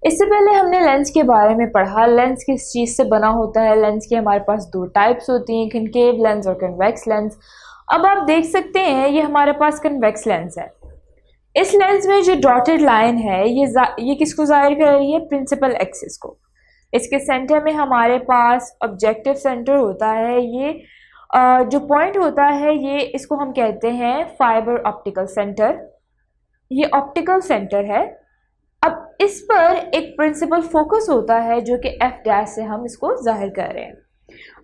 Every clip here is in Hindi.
इससे पहले हमने लेंस के बारे में पढ़ा, लेंस किस चीज़ से बना होता है। लेंस के हमारे पास दो टाइप्स होती हैं, कनकेव लेंस और कन्वेक्स लेंस। अब आप देख सकते हैं ये हमारे पास कन्वेक्स लेंस है। इस लेंस में जो डॉटेड लाइन है ये किसको जाहिर कर रही है? प्रिंसिपल एक्सिस को। इसके सेंटर में हमारे पास ऑब्जेक्टिव सेंटर होता है। ये जो पॉइंट होता है ये इसको हम कहते हैं फाइबर ऑप्टिकल सेंटर। ये ऑप्टिकल सेंटर है। अब इस पर एक प्रिंसिपल फोकस होता है जो कि एफ डैश से हम इसको जाहिर कर रहे हैं।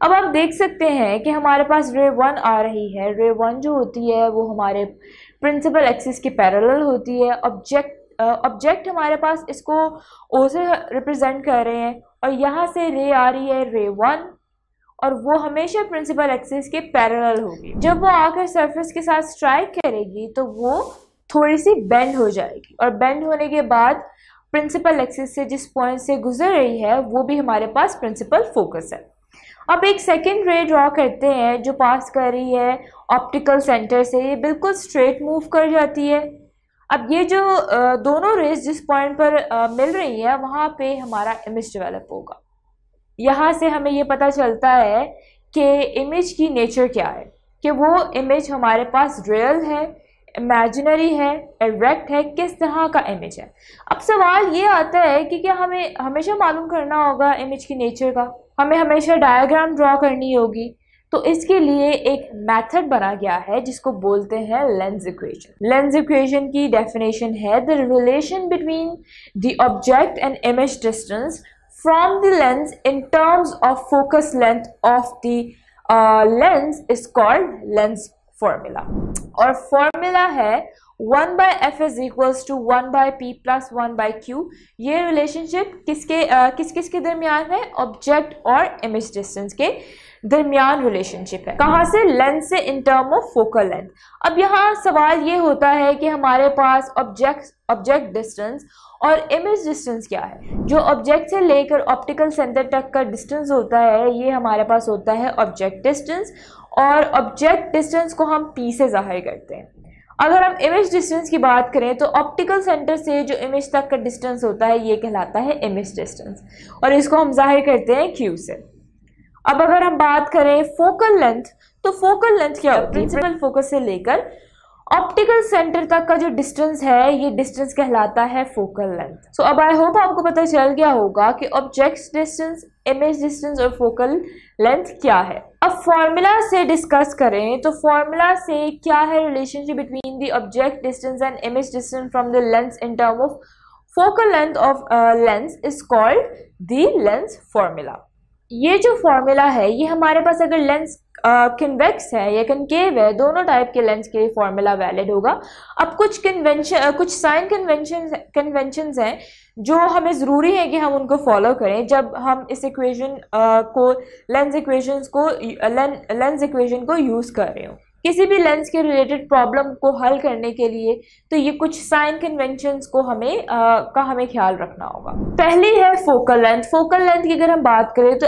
अब आप देख सकते हैं कि हमारे पास रे 1 आ रही है। रे 1 जो होती है वो हमारे प्रिंसिपल एक्सिस के पैरेलल होती है। ऑब्जेक्ट हमारे पास इसको ओ से रिप्रेजेंट कर रहे हैं और यहाँ से रे आ रही है रे 1 और वो हमेशा प्रिंसिपल एक्सिस के पैरेलल होगी। जब वो आकर सरफेस के साथ स्ट्राइक करेगी तो वो थोड़ी सी बेंड हो जाएगी और बेंड होने के बाद प्रिंसिपल एक्सिस से जिस पॉइंट से गुजर रही है वो भी हमारे पास प्रिंसिपल फोकस है। अब एक सेकेंड रे ड्रॉ करते हैं जो पास कर रही है ऑप्टिकल सेंटर से। ये बिल्कुल स्ट्रेट मूव कर जाती है। अब ये जो दोनों रेज जिस पॉइंट पर मिल रही है वहाँ पे हमारा इमेज डेवलप होगा। यहाँ से हमें ये पता चलता है कि इमेज की नेचर क्या है, कि वो इमेज हमारे पास रियल है, इमेजिनरी है, एग्जैक्ट है, किस तरह का इमेज है। अब सवाल ये आता है कि क्या हमें हमेशा मालूम करना होगा इमेज की नेचर का? हमें हमेशा डायग्राम ड्रॉ करनी होगी। तो इसके लिए एक मेथड बना गया है जिसको बोलते हैं लेंस इक्वेशन। लेंस इक्वेशन की डेफिनेशन है the relation between the object and image distance from the lens in terms of focus length of the lens is called lens formula. और फॉर्मूला है 1/f is equals to 1/p plus 1/q। ये रिलेशनशिप किस किस के दरमियान है? ऑब्जेक्ट और इमेज डिस्टेंस के दरमियान रिलेशनशिप है। कहाँ से? लेंस से in term of focal length. अब यहाँ सवाल ये होता है कि हमारे पास ऑब्जेक्ट डिस्टेंस और इमेज डिस्टेंस क्या है। जो ऑब्जेक्ट से लेकर ऑप्टिकल सेंटर तक का डिस्टेंस होता है ये हमारे पास होता है ऑब्जेक्ट डिस्टेंस, और ऑब्जेक्ट डिस्टेंस को हम p से जाहिर करते हैं। अगर हम इमेज डिस्टेंस की बात करें तो ऑप्टिकल सेंटर से जो इमेज तक का डिस्टेंस होता है ये कहलाता है इमेज डिस्टेंस और इसको हम जाहिर करते हैं q से। अब अगर हम बात करें फोकल लेंथ, तो फोकल लेंथ क्या होती है? प्रिंसिपल फोकस से लेकर ऑप्टिकल सेंटर तक का जो डिस्टेंस है ये डिस्टेंस कहलाता है फोकल लेंथ। सो अब आई होप आपको पता चल गया होगा कि ऑब्जेक्ट डिस्टेंस, इमेज डिस्टेंस और फोकल लेंथ क्या है। अब फॉर्मूला से डिस्कस करें तो फॉर्मूला से क्या है relationship between the object distance and image distance from the lens in term of focal length of lens is called the lens formula. ये जो फॉर्मूला है ये हमारे पास अगर लेंस कन्वेक्स है या कनकेव है, दोनों टाइप के लेंस के लिए फॉर्मूला वैलिड होगा। अब कुछ साइन कन्वेंशंस हैं जो हमें ज़रूरी है कि हम उनको फॉलो करें जब हम इस इक्वेशन लेंस इक्वेशन को यूज़ कर रहे हो किसी भी लेंस के रिलेटेड प्रॉब्लम को हल करने के लिए। तो ये कुछ साइन कन्वेंशंस को हमें ख्याल रखना होगा। पहली है फोकल लेंथ। फोकल लेंथ की अगर हम बात करें तो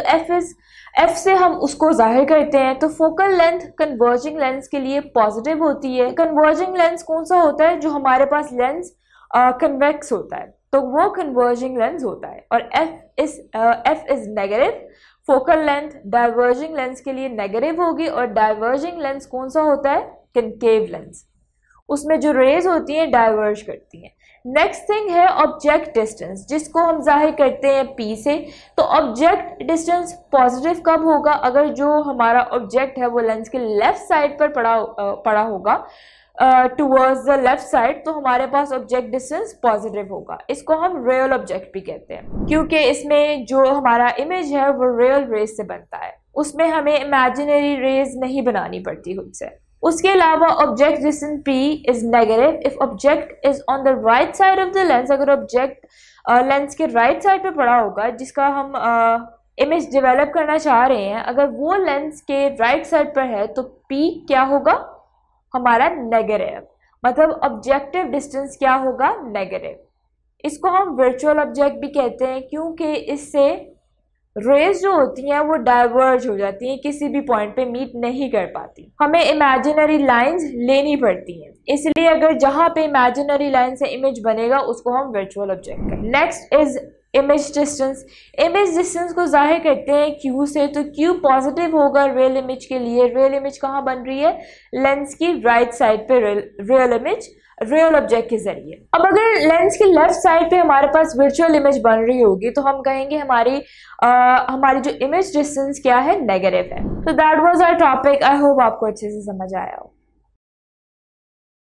एफ से हम उसको जाहिर करते हैं। तो फोकल लेंथ कन्वर्जिंग लेंस के लिए पॉजिटिव होती है। कन्वर्जिंग लेंस कौन सा होता है? जो हमारे पास लेंस कन्वेक्स होता है तो वो कन्वर्जिंग लेंस होता है। और F is negative. Focal length diverging lens के लिए नेगेटिव होगी और डाइवर्जिंग लेंस कौन सा होता है? Concave lens. उसमें जो रेज होती हैं डाइवर्ज करती हैं। नेक्स्ट थिंग है ऑब्जेक्ट डिस्टेंस, जिसको हम जाहिर करते हैं p से। तो ऑब्जेक्ट डिस्टेंस पॉजिटिव कब होगा? अगर जो हमारा ऑब्जेक्ट है वो लेंस के लेफ्ट साइड पर पड़ा होगा टूवर्ड्स द लेफ्ट साइड, तो हमारे पास ऑब्जेक्ट डिस्टेंस पॉजिटिव होगा। इसको हम रियल ऑब्जेक्ट भी कहते हैं क्योंकि इसमें जो हमारा इमेज है वो रियल रेज से बनता है, उसमें हमें इमेजिनरी रेज नहीं बनानी पड़ती खुद से। उसके अलावा object distance p is negative if object is on the right side of the lens. अगर ऑब्जेक्ट लेंस के राइट साइड पे पड़ा होगा जिसका हम इमेज डेवलप करना चाह रहे हैं, अगर वो लेंस के राइट साइड पर है तो p क्या होगा? हमारा नेगेटिव। मतलब ऑब्जेक्टिव डिस्टेंस क्या होगा? नेगेटिव। इसको हम वर्चुअल ऑब्जेक्ट भी कहते हैं क्योंकि इससे रेज जो होती हैं वो डाइवर्ज हो जाती हैं, किसी भी पॉइंट पे मीट नहीं कर पाती। हमें इमेजिनरी लाइंस लेनी पड़ती हैं, इसलिए अगर जहाँ पे इमेजिनरी लाइन से इमेज बनेगा उसको हम वर्चुअल ऑब्जेक्ट कहें। नेक्स्ट इज इमेज डिस्टेंस को जाहिर करते हैं Q से, तो Q पॉजिटिव होगा रियल इमेज के लिए। रियल इमेज कहाँ बन रही है? लेंस की राइट साइड पे रियल इमेज रियल ऑब्जेक्ट के जरिए। अब अगर लेंस की लेफ्ट साइड पे हमारे पास वर्चुअल इमेज बन रही होगी तो हम कहेंगे हमारी जो इमेज डिस्टेंस क्या है? नेगेटिव है। तो that was our topic. I hope आपको अच्छे से समझ आया हो।